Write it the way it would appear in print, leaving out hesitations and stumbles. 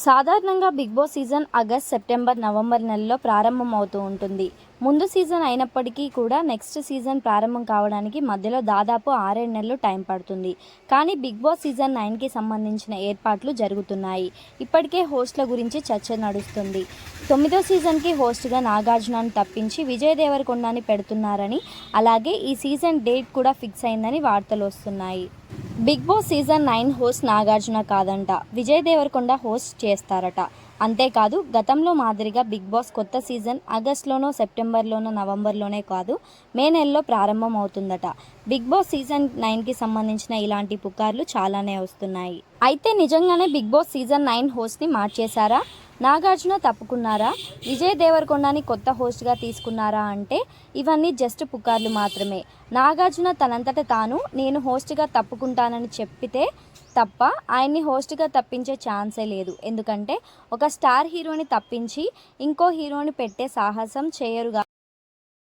సాధారణంగా Bigg Boss season August, September, November నెలలో ప్రారంభం అవుతూ ఉంటుంది. ముందు సీజన్ అయినప్పటికీ కూడా నెక్స్ట్ సీజన్ ప్రారంభం కావడానికి మధ్యలో దాదాపు 6-7 నెలలు టైం పడుతుంది. కానీ బిగ్ బాస్ సీజన్ 9కి సంబంధించిన ఏర్పాట్లు జరుగుతున్నాయి. ఇప్పటికే హోస్ట్ల గురించి చర్చ నడుస్తుంది. 9వ సీజన్కి హోస్ట్గా నాగార్జునను తప్పించి విజయ్ దేవరకొండని పెడుతున్నారని, అలాగే ఈ సీజన్ డేట్ కూడా ఫిక్స్ అయిందని వార్తలు వస్తున్నాయి. Bigg Boss season 9 host Nagarjuna కాదంట, విజయ్ దేవరకొండ హోస్ట్ చేస్తారట. అంతేకాదు, గతంలో మాదిరిగా బిగ్ బాస్ కొత్త సీజన్ ఆగస్టులోనో, సెప్టెంబర్లోనో, నవంబర్లోనే కాదు, మే నెలలో ప్రారంభం అవుతుందట. బిగ్ బాస్ సీజన్ 9కి సంబంధించిన ఇలాంటి పుకార్లు చాలానే వస్తున్నాయి. అయితే నిజంగానే బిగ్ బాస్ సీజన్ 9 హోస్ట్ని మార్చేశారా? నాగార్జున తప్పుకున్నారా? విజయ్ దేవరకొండని కొత్త హోస్ట్గా తీసుకున్నారా అంటే ఇవన్నీ జస్ట్ పుకార్లు మాత్రమే. నాగార్జున తనంతట తాను నేను హోస్ట్గా తప్పుకుంటానని చెప్పితే తప్ప ఆయన్ని హోస్ట్గా తప్పించే ఛాన్సే లేదు. ఎందుకంటే ఒక స్టార్ హీరోని తప్పించి ఇంకో హీరోని పెట్టే సాహసం చేయరుగా.